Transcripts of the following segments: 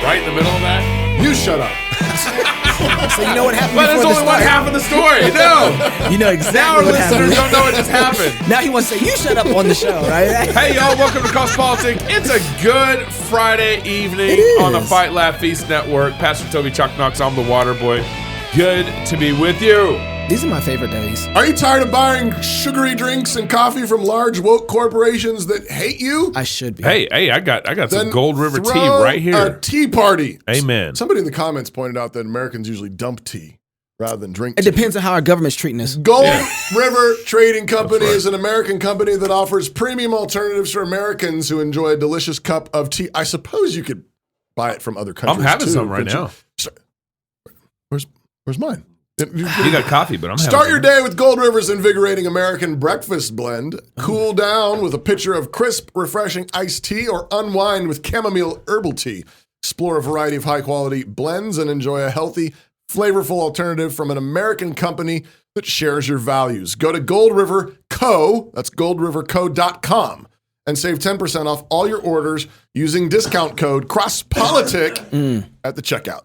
right in the middle of that. You shut up. So you know what happened? But there's before only the one start? half of the story. No. You know Now exactly our what listeners happened. don't know what just happened. Now he wants to say, you shut up on the show, right? Hey, y'all, welcome to Cross Politics. It's a good Friday evening on the Fight, Laugh, Feast Network. Pastor Toby Chuck Knox, I'm the water boy. Good to be with you. These are my favorite days. Are you tired of buying sugary drinks and coffee from large woke corporations that hate you? I should be. Hey, I got some Then Gold River tea throw right here. A tea party. Amen. Somebody in the comments pointed out that Americans usually dump tea rather than drink It tea. depends on how our government's treating us. Gold River Trading Company is an American company that offers premium alternatives for Americans who enjoy a delicious cup of tea. I suppose you could buy it from other countries. I'm having too, some right couldn't now. you? Where's mine? You got coffee, but I'm having Start your some. day with Gold River's invigorating American breakfast blend. Cool down with a pitcher of crisp, refreshing iced tea, or unwind with chamomile herbal tea. Explore a variety of high-quality blends and enjoy a healthy, flavorful alternative from an American company that shares your values. Go to Gold River Co., that's goldriverco.com, and save 10% off all your orders using discount code CROSSPOLITIC at the checkout.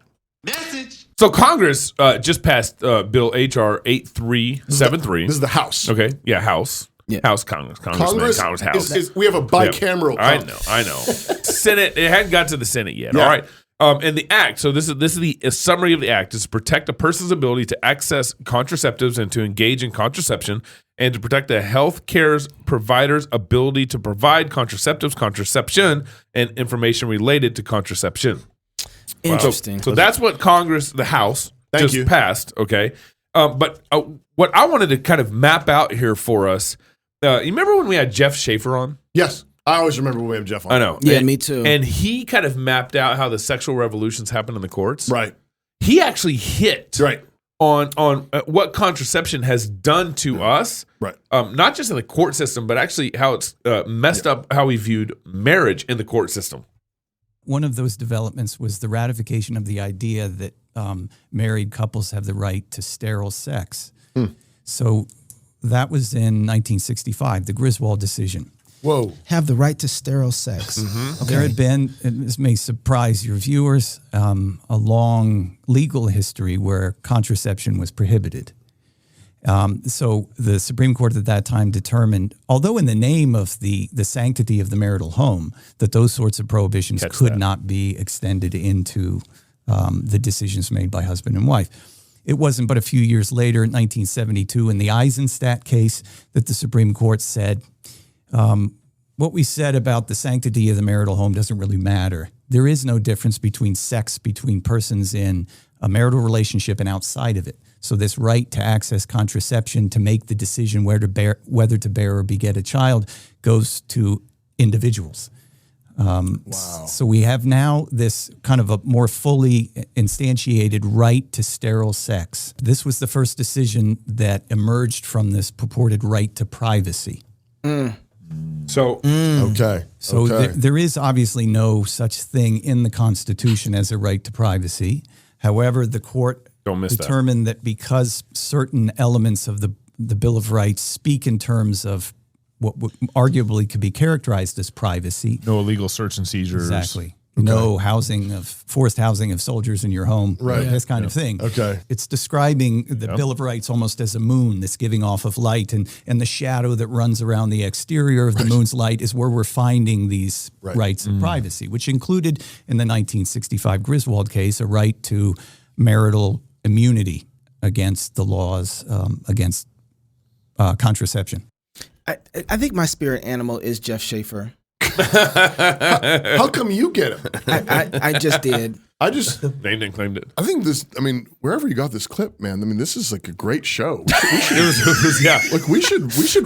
So Congress just passed Bill H.R. 8373. This is the House. Okay, yeah, House. Yeah. House, Congress, House. We have a bicameral. I know. Senate, it hadn't got to the Senate yet. Yeah. All right. And the act, so this is the summary of the act, is to protect a person's ability to access contraceptives and to engage in contraception, and to protect the health care provider's ability to provide contraceptives, contraception, and information related to contraception. Interesting. So that's what Congress, the House, just passed, okay? But what I wanted to kind of map out here for us, you remember when we had Jeff Schaefer on? Yes. I always remember when we have Jeff on. I know. Yeah, and, me too. And he kind of mapped out how the sexual revolutions happen in the courts. Right. He actually hit Right. on what contraception has done to us. Right. Not just in the court system, but actually how it's messed up how we viewed marriage in the court system. One of those developments was the ratification of the idea that married couples have the right to sterile sex. So that was in 1965, the Griswold decision. Whoa. Have the right to sterile sex. Okay. There had been, and this may surprise your viewers, a long legal history where contraception was prohibited. So the Supreme Court at that time determined, although in the name of the sanctity of the marital home, that those sorts of prohibitions could not be extended into the decisions made by husband and wife. It wasn't but a few years later, in 1972, in the Eisenstadt case, that the Supreme Court said, what we said about the sanctity of the marital home doesn't really matter. There is no difference between sex between persons in a marital relationship and outside of it. So this right to access contraception, to make the decision whether to bear or beget a child, goes to individuals. Wow. So we have now this kind of a more fully instantiated right to sterile sex. This was the first decision that emerged from this purported right to privacy. So There is obviously no such thing in the Constitution as a right to privacy. However, the court determined that because certain elements of the Bill of Rights speak in terms of what arguably could be characterized as privacy. No illegal search and seizures. Exactly. Okay. No forced housing of soldiers in your home. Right. This kind of thing. Okay. It's describing the Bill of Rights almost as a moon that's giving off of light, and the shadow that runs around the exterior of the moon's light is where we're finding these rights of privacy, which included in the 1965 Griswold case a right to marital immunity against the laws against contraception. I think my spirit animal is Jeff Schaefer. How come you get him? I just did. I just named and claimed it. I think this. I mean, wherever you got this clip, man. I mean, this is like a great show. We should.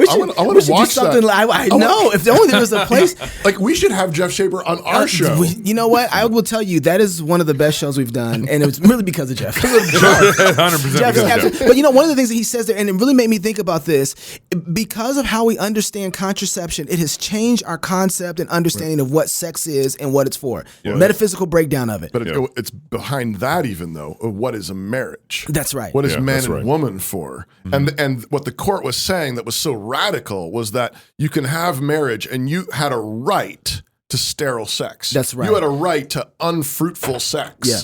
I want to watch something that. I know. If only there was a place. Like we should have Jeff Schaefer on our show. You know what? I will tell you that is one of the best shows we've done, and it was really because of Jeff. 100%. But you know, one of the things that he says there, and it really made me think about this, because of how we understand contraception, it has changed our concept and understanding of what sex is and what it's for. Metaphysical breakdown of it. But it's behind that, even though, what is a marriage? That's right. What is man and woman for? Mm-hmm. And what the court was saying that was so radical was that you can have marriage and you had a right to sterile sex. That's right. You had a right to unfruitful sex. Yeah.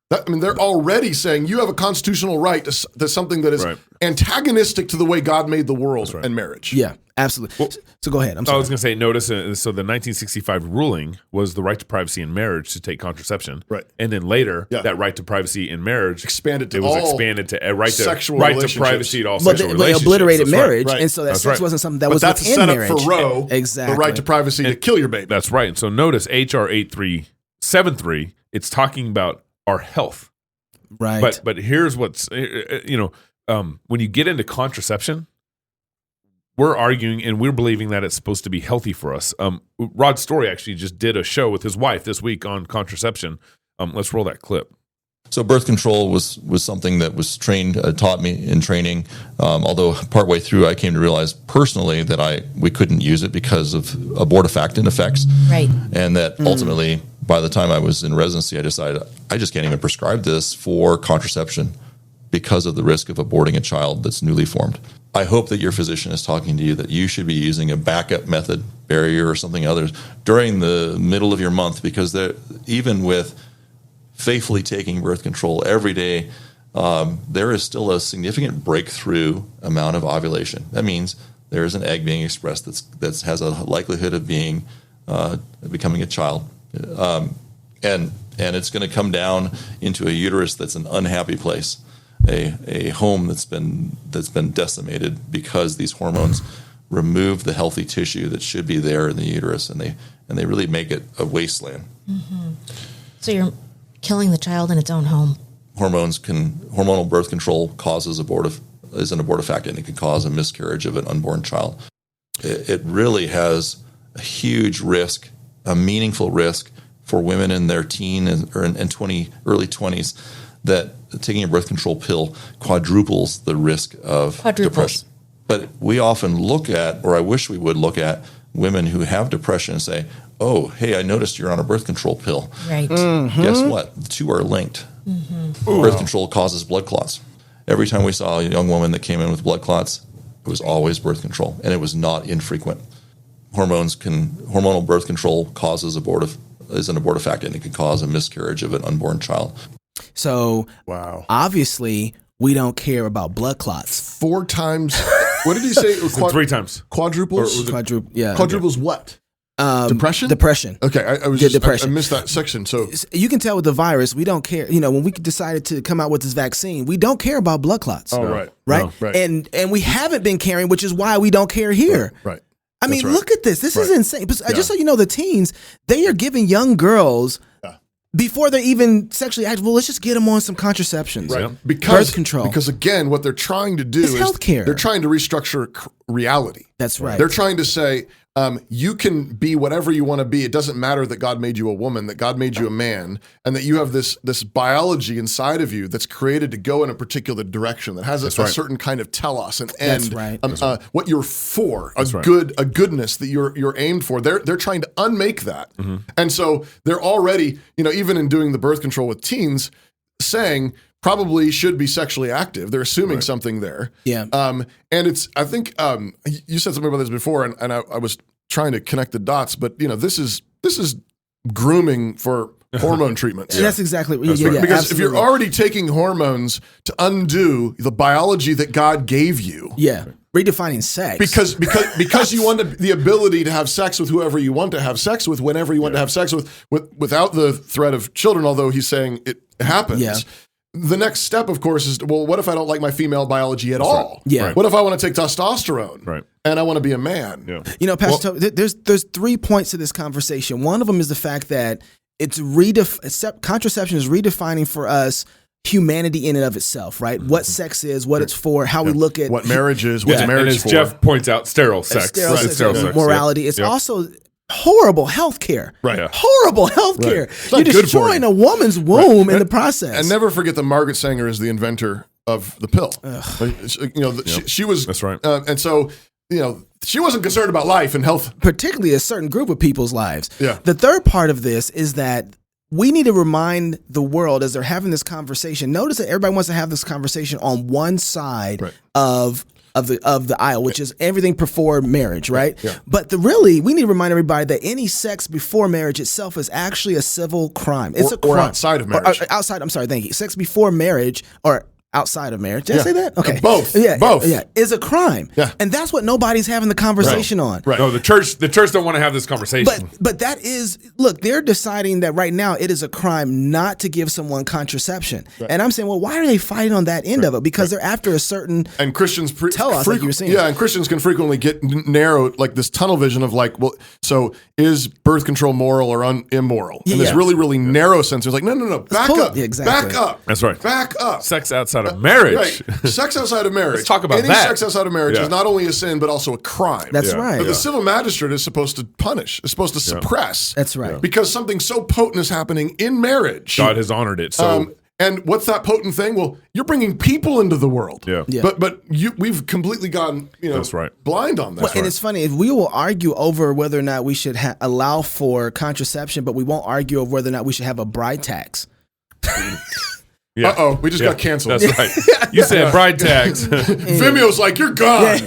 They're already saying you have a constitutional right to something that is antagonistic to the way God made the world and marriage. Yeah, absolutely. Well, so go ahead. I'm sorry. I was going to say, notice, so the 1965 ruling was the right to privacy in marriage to take contraception. Right. And then later, that right to privacy in marriage expanded to a right to privacy to all sexual relationships. They obliterated marriage, right. and so that sex wasn't something that was that's within set up marriage. for Roe, exactly. the right to privacy to kill your baby. That's right. And so notice HR 8373, it's talking about our health. Right. But here's what's, when you get into contraception, we're arguing and we're believing that it's supposed to be healthy for us. Rod Story actually just did a show with his wife this week on contraception. Let's roll that clip. So birth control was something that was taught me in training. Although partway through, I came to realize personally that we couldn't use it because of abortifacient effects. Right. And that ultimately, by the time I was in residency, I decided I just can't even prescribe this for contraception because of the risk of aborting a child that's newly formed. I hope that your physician is talking to you that you should be using a backup method, barrier or something others, during the middle of your month, because even with faithfully taking birth control every day, there is still a significant breakthrough amount of ovulation. That means there is an egg being expressed that has a likelihood of becoming a child, and it's going to come down into a uterus that's an unhappy place, a home that's been decimated because these hormones remove the healthy tissue that should be there in the uterus, and they really make it a wasteland. Mm-hmm. So you're killing the child in its own home. Hormonal birth control is an abortifacient, and it can cause a miscarriage of an unborn child. It really has a huge risk, a meaningful risk for women in their teen and early 20s, that taking a birth control pill quadruples the risk of depression. But we often look at, or I wish we would look at, women who have depression and say, oh, hey, I noticed you're on a birth control pill. Right. Mm-hmm. Guess what? The two are linked. Mm-hmm. Birth control causes blood clots. Every time we saw a young woman that came in with blood clots, it was always birth control, and it was not infrequent. Hormonal birth control is an abortifacient. It can cause a miscarriage of an unborn child. So, obviously, we don't care about blood clots. 4 times. What did he say? 3 times. Quadruples? Quadruples what? Depression? Depression. Okay, I missed that section. So you can tell with the virus, we don't care. When we decided to come out with this vaccine, we don't care about blood clots. Oh, right. Right? No, right. And we haven't been caring, which is why we don't care here. Right. I mean, look at this. This is insane. But just so you know, the teens, they are giving young girls before they're even sexually active. Well, let's just get them on some contraceptions. Right. Birth control. Because again, what they're trying to do is healthcare. They're trying to restructure reality. That's right. They're trying to say, you can be whatever you want to be. It doesn't matter that God made you a woman, that God made you a man, and that you have this biology inside of you that's created to go in a particular direction, that has a certain kind of telos and end. That's right. What you're for, a goodness that you're aimed for. They're trying to unmake that, and so they're already, even in doing the birth control with teens, saying probably should be sexually active. They're assuming something there. Yeah. And it's, I think, you said something about this before, and I was trying to connect the dots, but this is grooming for hormone treatments. That's exactly what. Because absolutely. if you're already taking hormones to undo the biology that God gave you, redefining sex, because you want the ability to have sex with whoever you want to have sex with, whenever you want to have sex with, without the threat of children. Although he's saying it happens. Yeah. The next step, of course, is, well, what if I don't like my female biology at all? Yeah. What if I want to take testosterone? Right. And I want to be a man? Yeah. Pastor Toby, there's 3 points to this conversation. One of them is the fact that contraception is redefining for us humanity in and of itself, right? What sex is, what it's for, how we look at what marriage is, what's marriage and as for. Jeff points out, sterile sex. Sterile sex, morality. It's also horrible health care. Right. Horrible health care. Right. You're destroying a woman's womb in the process. And never forget that Margaret Sanger is the inventor of the pill. She was. That's right. And so, she wasn't concerned about life and health. Particularly a certain group of people's lives. Yeah. The third part of this is that we need to remind the world as they're having this conversation. Notice that everybody wants to have this conversation on one side of of the aisle, which is everything before marriage, right? Yeah. But we need to remind everybody that any sex before marriage itself is actually a civil crime. It's a crime. Or outside of marriage. Outside, I'm sorry, thank you. Sex before marriage or outside of marriage. Did I say that? Okay. Both. Yeah. Both. Yeah. Is a crime. Yeah. And that's what nobody's having the conversation on. Right. No, the church don't want to have this conversation. But that is, look, they're deciding that right now it is a crime not to give someone contraception. Right. And I'm saying, well, why are they fighting on that end of it? Because they're after a certain and Christians tell us, like you were saying. Yeah, and Christians can frequently get narrowed, like this tunnel vision of like, well, so is birth control moral or immoral? And this really, really narrow sense. It's like, no, back up. Yeah, exactly. Back up. That's right. Back up. Sex outside of marriage. Right. Sex outside of marriage. Let's talk about Any that. sex outside of marriage is not only a sin, but also a crime. That's right. But the civil magistrate is supposed to punish, is supposed to suppress. That's right. Because something so potent is happening in marriage. God has honored it. So And what's that potent thing? Well, you're bringing people into the world. Yeah. But we've completely gone, That's right. blind on that. Well, and it's funny, if we will argue over whether or not we should allow for contraception, but we won't argue over whether or not we should have a bride tax. yeah. We just got canceled. That's right. You said bride tax. Vimeo's like, you're gone.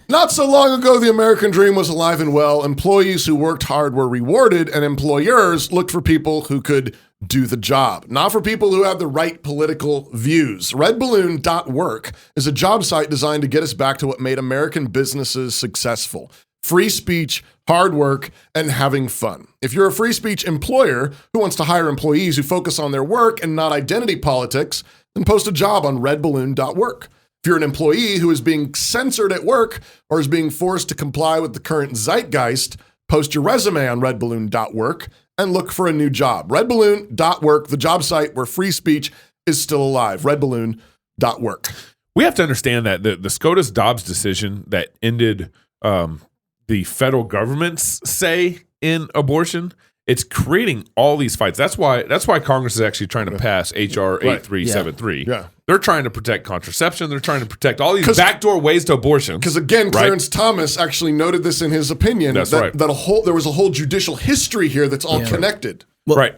Not so long ago, the American dream was alive and well. Employees who worked hard were rewarded, and employers looked for people who could do the job, not for people who have the right political views. Redballoon.work is a job site designed to get us back to what made American businesses successful: free speech, hard work, and having fun. If you're a free speech employer who wants to hire employees who focus on their work and not identity politics, then post a job on redballoon.work. If you're an employee who is being censored at work or is being forced to comply with the current zeitgeist, post your resume on redballoon.work and look for a new job. Redballoon.work, the job site where free speech is still alive. Redballoon.work. We have to understand that the SCOTUS-Dobbs decision that ended the federal government's say in abortion, it's creating all these fights. That's why Congress is actually trying to pass H.R. 8373. Yeah. They're trying to protect contraception. They're trying to protect all these backdoor ways to abortion. Because again, Clarence Thomas actually noted this in his opinion. That's that, right. that there was a whole judicial history here that's all connected. Well, right.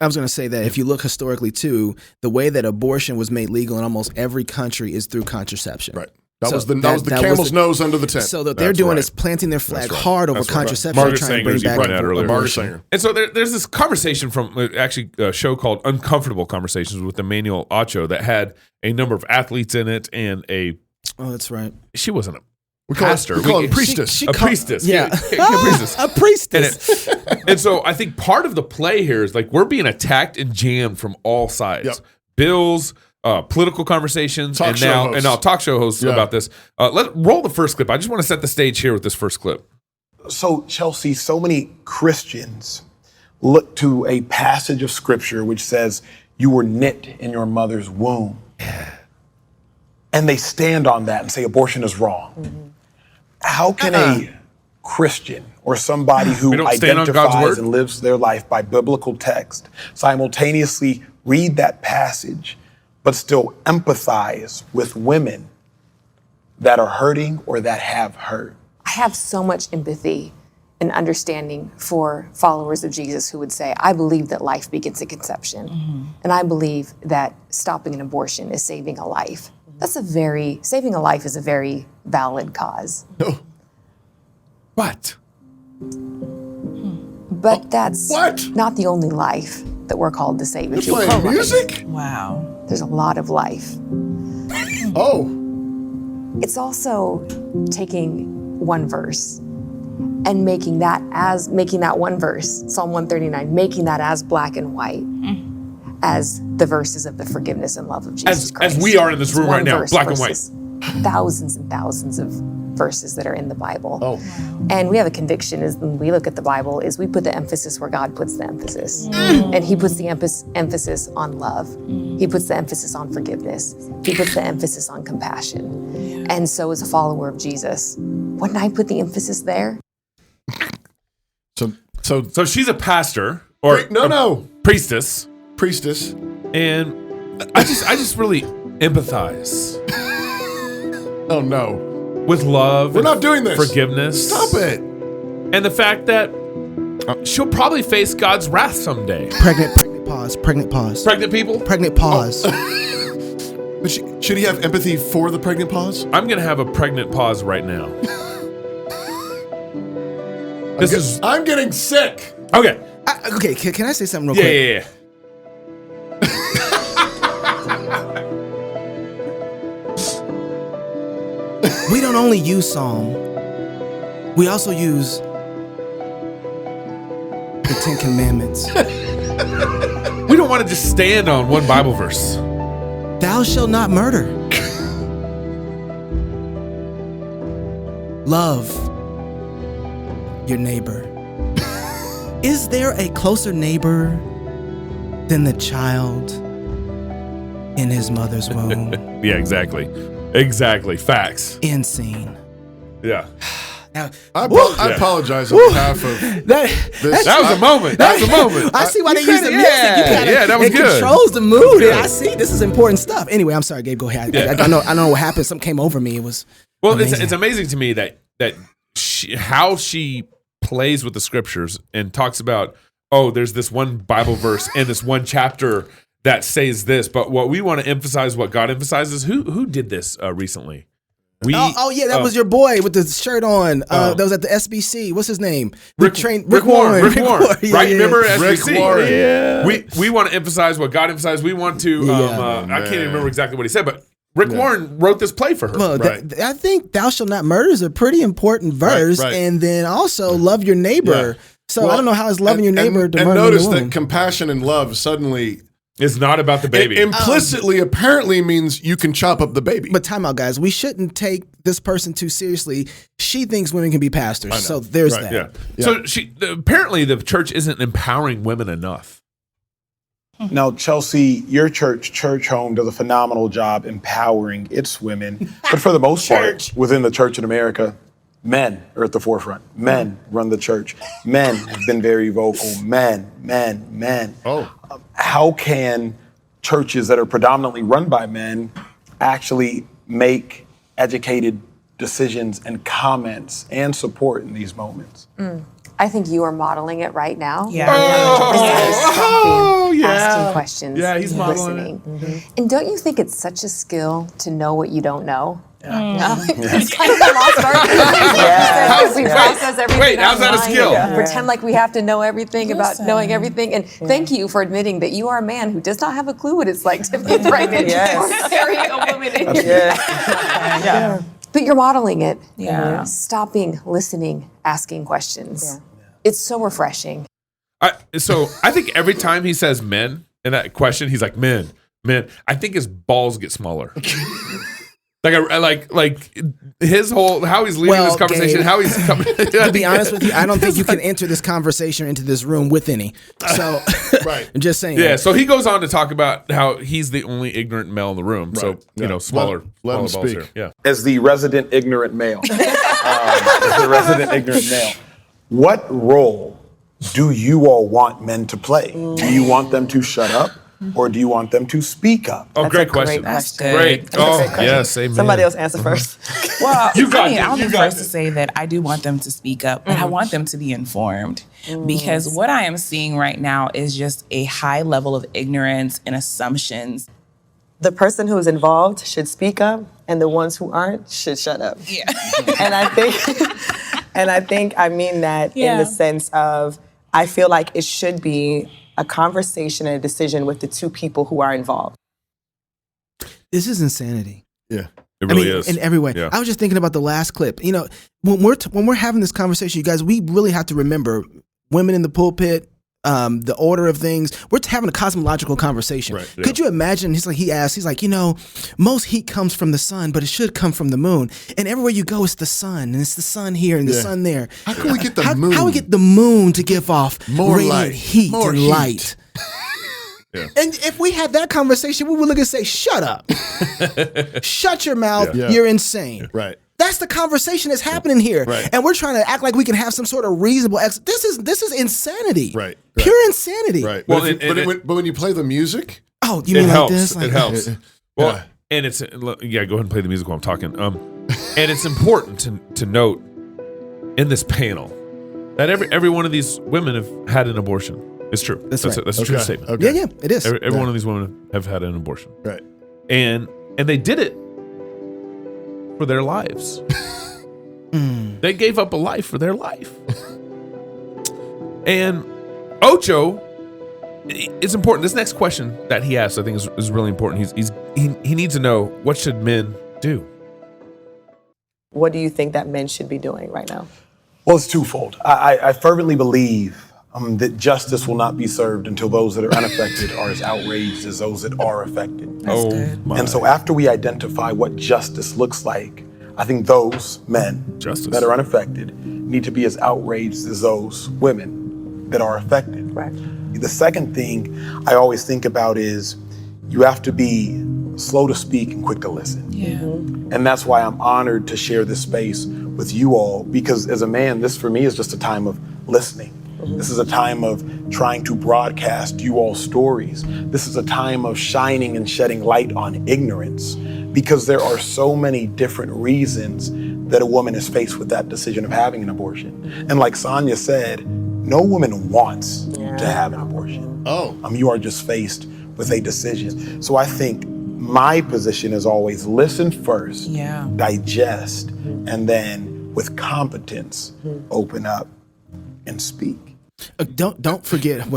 I was going to say that if you look historically too, the way that abortion was made legal in almost every country is through contraception. Right. That was the camel's nose under the tent. So what they're doing is planting their flag hard over contraception. Margaret trying Sanger, to bring you pointed out earlier. Margaret Sanger. And so there's this conversation from actually a show called Uncomfortable Conversations with Emmanuel Acho that had a number of athletes in it and Oh, that's right. she wasn't a We call pastor. it a priestess. A priestess. Yeah. A priestess. A priestess. And so I think part of the play here is like we're being attacked and jammed from all sides. Yep. Bills, political conversations, and now talk show hosts about this. Let's roll the first clip. I just want to set the stage here with this first clip. So, Chelsea, so many Christians look to a passage of scripture which says you were knit in your mother's womb. And they stand on that and say abortion is wrong. Mm-hmm. How can a Christian or somebody who identifies and lives their life by biblical text simultaneously read that passage but still empathize with women that are hurting or that have hurt? I have so much empathy and understanding for followers of Jesus who would say, I believe that life begins at conception. Mm-hmm. And I believe that stopping an abortion is saving a life. Saving a life is a very valid cause. No. What? But that's not the only life that we're called to save. You're playing music? Wow. There's a lot of life. Oh. It's also taking one verse and making that one verse, Psalm 139, making that as black and white as the verses of the forgiveness and love of Jesus Christ. As we are in this room right now, black and white. Thousands and thousands of verses that are in the Bible. Oh. And we have a conviction is when we look at the Bible is we put the emphasis where God puts the emphasis. And he puts the emphasis on love. He puts the emphasis on forgiveness. He puts the emphasis on compassion. And so as a follower of Jesus, wouldn't I put the emphasis there? So she's a pastor or priestess. Priestess. And I just really empathize. Oh no. With love. We're not doing this. Forgiveness. Stop it. And the fact that she'll probably face God's wrath someday. Pregnant pause. Pregnant people? Pregnant pause. But should he have empathy for the pregnant pause? I'm going to have a pregnant pause right now. I'm getting sick. Okay. Okay, can I say something real Yeah, quick? yeah. We don't only use Psalm, we also use the 10 Commandments. We don't want to just stand on one Bible verse. Thou shalt not murder. Love your neighbor. Is there a closer neighbor than the child in his mother's womb? Yeah, exactly. Exactly. Facts. End scene. Yeah. Now, I apologize on behalf of this. That was a moment. That was a moment. I see why they use the music. Yeah, that was it good. Controls the mood. Good. I see. This is important stuff. Anyway, I'm sorry, Gabe. Go ahead. Yeah. I know what happened. Something came over me. It was amazing. It's amazing to me that how she plays with the scriptures and talks about, oh, there's this one Bible verse and this one chapter that says this, but what we want to emphasize, what God emphasizes. Who did this recently? That was your boy with the shirt on. That was at the SBC. What's his name? Rick Warren. Rick Warren. Right? Remember SBC? Rick Warren. Yeah. We want to emphasize what God emphasized. We want to. I can't even remember exactly what he said, but Rick Warren wrote this play for her. Well, I think "Thou shalt not murder" is a pretty important verse, Right. and then also love your neighbor. Yeah. So I don't know how it's loving your neighbor to and murder notice the that womb. compassion and love suddenly It's not about the baby. implicitly apparently means you can chop up the baby. But time out, guys. We shouldn't take this person too seriously. She thinks women can be pastors, so there's that. Yeah. So apparently the church isn't empowering women enough. Now, Chelsea, your church home, does a phenomenal job empowering its women. But for the most part, within the church in America, men are at the forefront. Men run the church. Men have been very vocal. Men. Oh. How can churches that are predominantly run by men actually make educated decisions and comments and support in these moments? I think you are modeling it right now. Yeah. Asking questions. Yeah, he's modeling listening. Mm-hmm. And don't you think it's such a skill to know what you don't know? No? It's kind of a lost art. We process everything. Wait, how's that a online skill? and pretend like we have to know everything about knowing everything. And thank you for admitting that you are a man who does not have a clue what it's like to be pregnant or carry a woman in your But you're modeling it. Yeah. Stopping, listening, asking questions. Yeah. It's so refreshing. So I think every time he says men in that question, he's like, men. I think his balls get smaller. like his whole, how he's leading this conversation, Gabe, how he's coming. To be honest with you, I don't think you can enter this conversation into this room with any. So, I'm just saying. Yeah, so he goes on to talk about how he's the only ignorant male in the room. Right. So, smaller let him balls speak. here. Yeah. As the resident ignorant male, what role do you all want men to play? Do you want them to shut up, or do you want them to speak up? Oh, great question. That's Great. Oh, yes, amen. Somebody else answer first. Well, I'll be first to say that I do want them to speak up, but I want them to be informed. Because what I am seeing right now is just a high level of ignorance and assumptions. The person who is involved should speak up, and the ones who aren't should shut up. Yeah. And I think I mean that in the sense of, I feel like it should be a conversation and a decision with the two people who are involved. This is insanity. Yeah. It really is. In every way. Yeah. I was just thinking about the last clip. When we're having this conversation, you guys, we really have to remember women in the pulpit, the order of things. We're having a cosmological conversation. Right, yeah. Could you imagine? He's like, most heat comes from the sun, but it should come from the moon. And everywhere you go, it's the sun, and it's the sun here and the sun there. How can we get the moon? How we get the moon to give off More radiant light. heat More and heat. light? Yeah. And if we had that conversation, we would look and say, "Shut up, shut your mouth, Yeah. you're insane." Right. That's the conversation that's happening here, Right. and we're trying to act like we can have some sort of reasonable. This is insanity, Right. Pure insanity. Right. Well, But when you play the music, Oh, you It mean helps. like this? It helps. Well, Yeah. and it's go ahead and play the music while I'm talking. And it's important to note in this panel that every one of these women have had an abortion. It's true. That's right. That's a true statement. Okay. Yeah, it is. Every one of these women have had an abortion. Right. And And they did it for their lives. They gave up a life for their life. And Ocho, it's important. This next question that he asks, I think, is really important. He needs to know, what should men do? What do you think that men should be doing right now? Well, it's twofold. I fervently believe that justice will not be served until those that are unaffected are as outraged as those that are affected. And so after we identify what justice looks like, I think those men that are unaffected need to be as outraged as those women that are affected. Right. The second thing I always think about is you have to be slow to speak and quick to listen. Yeah. And that's why I'm honored to share this space with you all, because as a man, this for me is just a time of listening. This is a time of trying to broadcast you all stories. This is a time of shining and shedding light on ignorance, because there are so many different reasons that a woman is faced with that decision of having an abortion. And like Sonia said, no woman wants to have an abortion. You are just faced with a decision. So I think my position is always listen first, digest, and then with competence, open up and speak. Don't forget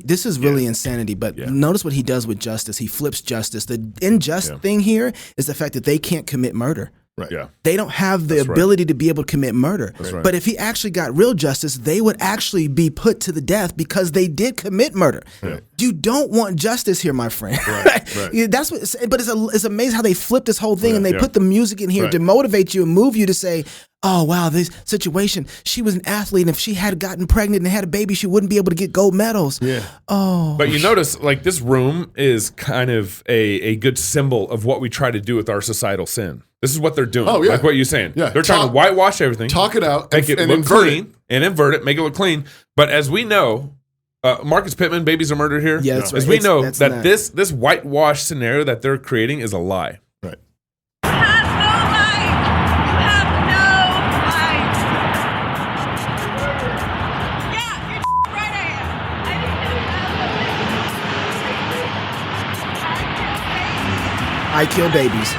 this is really insanity, but notice what he does with justice. He flips justice. The unjust thing here is the fact that they can't commit murder. Right. Yeah. They don't have the ability to be able to commit murder. Right. But if he actually got real justice, they would actually be put to the death because they did commit murder. Yeah. You don't want justice here, my friend. Right. That's what. But it's amazing how they flip this whole thing and they put the music in here to motivate you and move you to say, oh, wow, this situation, she was an athlete, and if she had gotten pregnant and had a baby, she wouldn't be able to get gold medals. Yeah. Oh. But you notice, like, this room is kind of a good symbol of what we try to do with our societal sin. This is what they're doing. Oh, yeah. Like what you're saying. Yeah. They're trying to whitewash everything. Talk it out. Make it look clean. And invert it. Make it look clean. But as we know, Marcus Pittman, babies are murdered here. Yeah, that's right. As we know, that this whitewash scenario that they're creating is a lie. Right. I kill babies.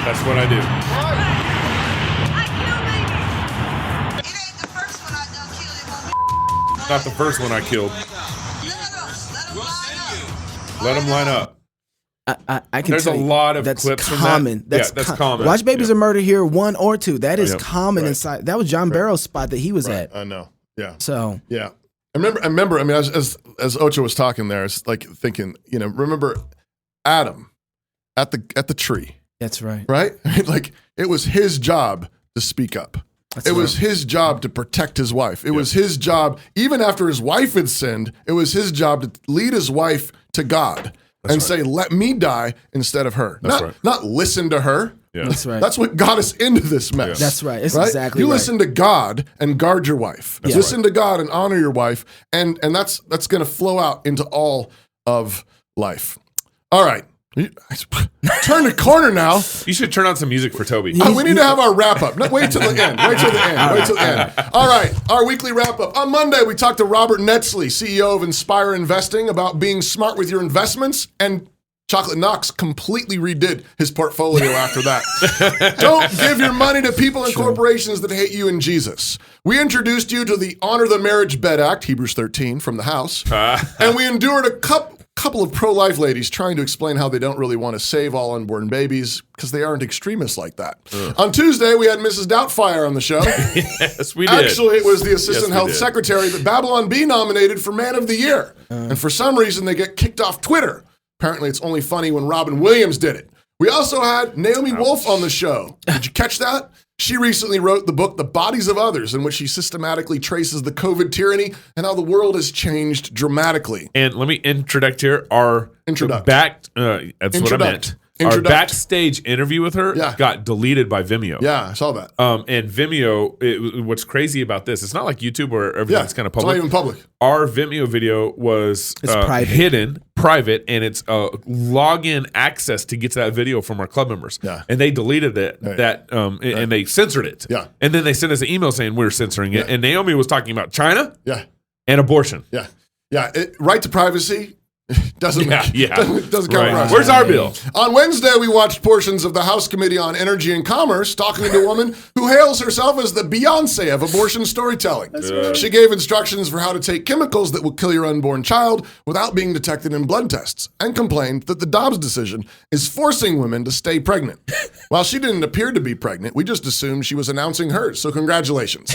That's what I do. Not the first one I killed. Let them line up. I can There's tell a you, lot of that's clips common. from that. That's common. Watch babies are murdered here, 1 or 2. That is common inside. That was John Barrow's spot that he was at. I know. Yeah. So yeah. I remember. I mean, as Ocho was talking there, it's like thinking. Remember Adam at the tree. That's right. Right? Like, it was his job to speak up. It was his job to protect his wife. It was his job, even after his wife had sinned, it was his job to lead his wife to God and say, let me die instead of her. Not listen to her. Yeah. That's right. That's what got us into this mess. That's right. It's exactly You right. listen to God and guard your wife. That's listen to God and honor your wife. And that's going to flow out into all of life. All right. Turn the corner now. You should turn on some music for Toby. We need to have our wrap up. No, wait till the end. Wait till the end. All right. Our weekly wrap up. On Monday, we talked to Robert Netzley, CEO of Inspire Investing, about being smart with your investments, and Chocolate Knox completely redid his portfolio after that. Don't give your money to people and corporations that hate you and Jesus. We introduced you to the Honor the Marriage Bed Act, Hebrews 13, from the House. And we endured a couple of pro-life ladies trying to explain how they don't really want to save all unborn babies because they aren't extremists like that. On Tuesday, we had Mrs. Doubtfire on the show. Yes, we did. Actually, it was the Assistant Health Secretary that Babylon Bee nominated for Man of the Year. And for some reason, they get kicked off Twitter. Apparently, it's only funny when Robin Williams did it. We also had Naomi Wolf on the show. Did you catch that? She recently wrote the book, The Bodies of Others, in which she systematically traces the COVID tyranny and how the world has changed dramatically. And let me interject here. Our that's what I meant. Our backstage interview with her got deleted by Vimeo. Yeah, I saw that. And Vimeo, what's crazy about this, it's not like YouTube where everything's kind of public. It's not even public. Our Vimeo video was hidden, private, and it's login access to get to that video from our club members. Yeah. And they deleted it, and they censored it. Yeah. And then they sent us an email saying we're censoring it. And Naomi was talking about China and abortion. Yeah. Right to privacy Doesn't count Right. for us. Where's our bill? On Wednesday, we watched portions of the House Committee on Energy and Commerce talking to a woman who hails herself as the Beyonce of abortion storytelling. She gave instructions for how to take chemicals that will kill your unborn child without being detected in blood tests, and complained that the Dobbs decision is forcing women to stay pregnant. While she didn't appear to be pregnant, we just assumed she was announcing hers, so congratulations.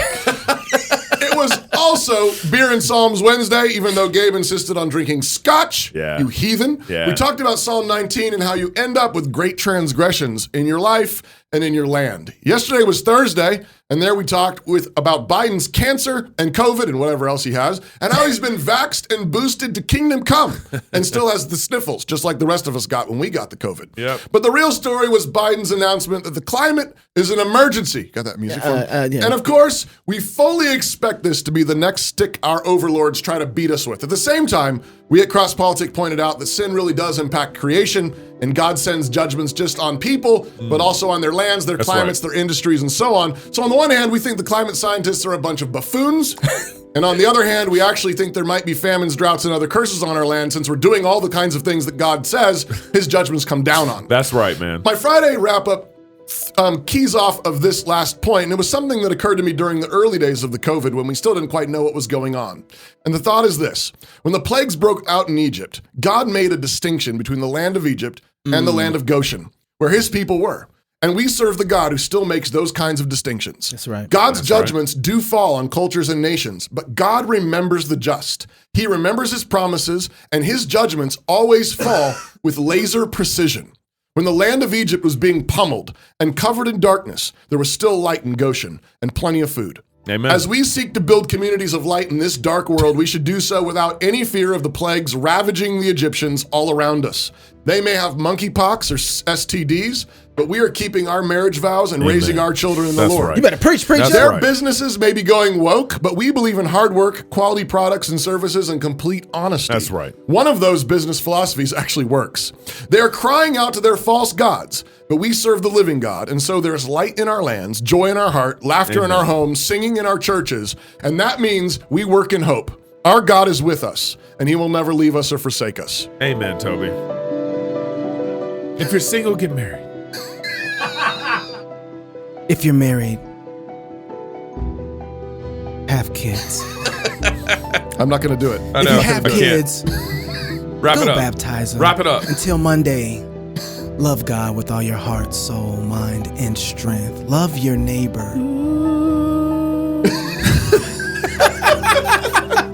It was also Beer and Psalms Wednesday, even though Gabe insisted on drinking scotch, you heathen. We talked about Psalm 19 and how you end up with great transgressions in your life and in your land. Yesterday was Thursday, and there we talked about Biden's cancer and COVID and whatever else he has, and how he's been vaxxed and boosted to kingdom come and still has the sniffles, just like the rest of us got when we got the COVID. But the real story was Biden's announcement that the climate is an emergency. Got that music for me? And of course, we fully expect this to be the next stick our overlords try to beat us with. At the same time, we at Cross Politic pointed out that sin really does impact creation, and God sends judgments just on people, but also on their lands, their climates, their industries, and so on. So on the one hand, we think the climate scientists are a bunch of buffoons. And on the other hand, we actually think there might be famines, droughts, and other curses on our land since we're doing all the kinds of things that God says his judgments come down on. That's right, man. My Friday wrap-up keys off of this last point, and it was something that occurred to me during the early days of the COVID when we still didn't quite know what was going on. And the thought is this: when the plagues broke out in Egypt, God made a distinction between the land of Egypt and the land of Goshen, where his people were. And we serve the God who still makes those kinds of distinctions. That's right. God's judgments do fall on cultures and nations, but God remembers the just. He remembers his promises, and his judgments always fall with laser precision. When the land of Egypt was being pummeled and covered in darkness, there was still light in Goshen and plenty of food. Amen. As we seek to build communities of light in this dark world, we should do so without any fear of the plagues ravaging the Egyptians all around us. They may have monkeypox or STDs, but we are keeping our marriage vows and raising our children in the Lord. Right. You better preach. Their businesses may be going woke, but we believe in hard work, quality products and services, and complete honesty. That's right. One of those business philosophies actually works. They are crying out to their false gods, but we serve the living God, and so there's light in our lands, joy in our heart, laughter in our homes, singing in our churches, and that means we work in hope. Our God is with us, and he will never leave us or forsake us. Amen, Toby. If you're single, get married. If you're married, have kids. I'm not going to do it. I know. If you have kids, Wrap go it up. baptize them. Wrap it up. Until Monday, love God with all your heart, soul, mind, and strength. Love your neighbor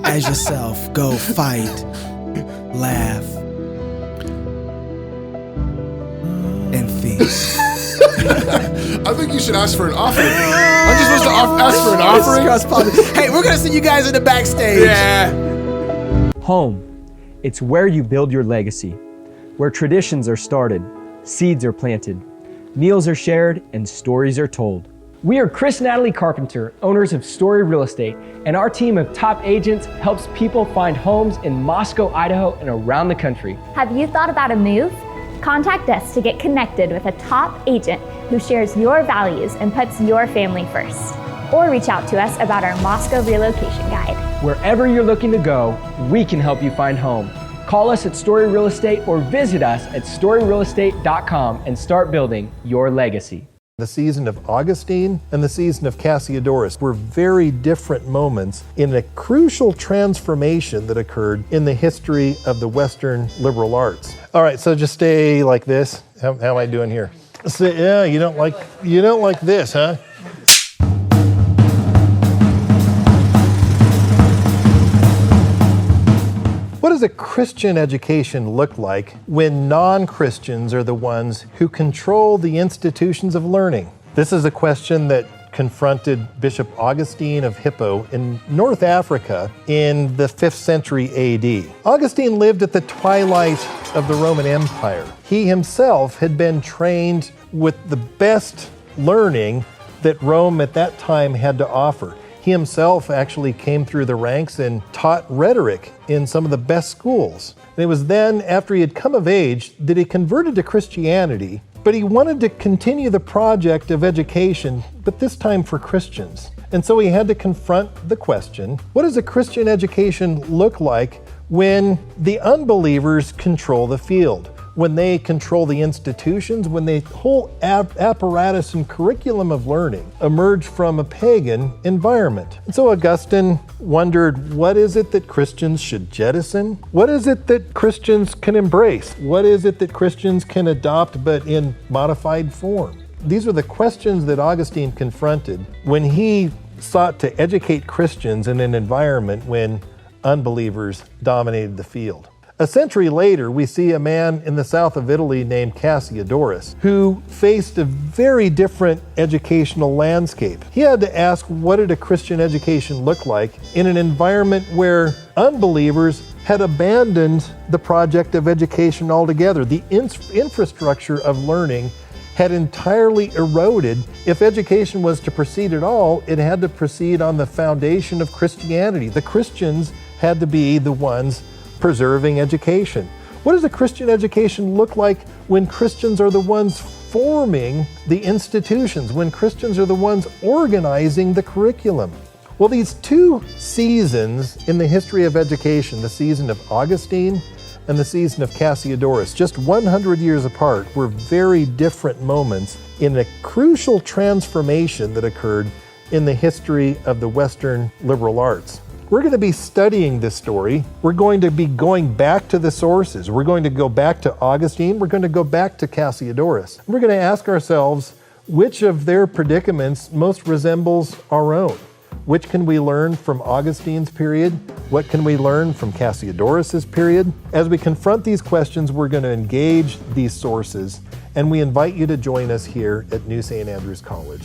as yourself. Go fight, laugh, and feast. I think you should ask for an offering. Aren't you supposed to ask for an offering? Hey, we're gonna send you guys in the backstage. Home. It's where you build your legacy, where traditions are started, seeds are planted, meals are shared, and stories are told. We are Chris and Natalie Carpenter, owners of Story Real Estate, and our team of top agents helps people find homes in Moscow, Idaho, and around the country. Have you thought about a move? Contact us to get connected with a top agent who shares your values and puts your family first. Or reach out to us about our Moscow relocation guide. Wherever you're looking to go, we can help you find home. Call us at Story Real Estate or visit us at storyrealestate.com and start building your legacy. The season of Augustine and the season of Cassiodorus were very different moments in a crucial transformation that occurred in the history of the Western liberal arts. All right, so just stay like this. How am I doing here? So, yeah, you don't like this, huh? What does a Christian education look like when non-Christians are the ones who control the institutions of learning? This is a question that confronted Bishop Augustine of Hippo in North Africa in the 5th century AD. Augustine lived at the twilight of the Roman Empire. He himself had been trained with the best learning that Rome at that time had to offer. He himself actually came through the ranks and taught rhetoric in some of the best schools. And it was then, after he had come of age, that he converted to Christianity, but he wanted to continue the project of education, but this time for Christians. And so he had to confront the question, what does a Christian education look like when the unbelievers control the field, when they control the institutions, when the whole apparatus and curriculum of learning emerged from a pagan environment. And so Augustine wondered, what is it that Christians should jettison? What is it that Christians can embrace? What is it that Christians can adopt but in modified form? These are the questions that Augustine confronted when he sought to educate Christians in an environment when unbelievers dominated the field. A century later, we see a man in the south of Italy named Cassiodorus who faced a very different educational landscape. He had to ask, what did a Christian education look like in an environment where unbelievers had abandoned the project of education altogether? The infrastructure of learning had entirely eroded. If education was to proceed at all, it had to proceed on the foundation of Christianity. The Christians had to be the ones preserving education. What does a Christian education look like when Christians are the ones forming the institutions, when Christians are the ones organizing the curriculum? Well, these two seasons in the history of education, the season of Augustine and the season of Cassiodorus, just 100 years apart, were very different moments in a crucial transformation that occurred in the history of the Western liberal arts. We're going to be studying this story. We're going to be going back to the sources. We're going to go back to Augustine. We're going to go back to Cassiodorus. We're going to ask ourselves which of their predicaments most resembles our own. Which can we learn from Augustine's period? What can we learn from Cassiodorus's period? As we confront these questions, we're going to engage these sources, and we invite you to join us here at New St. Andrews College.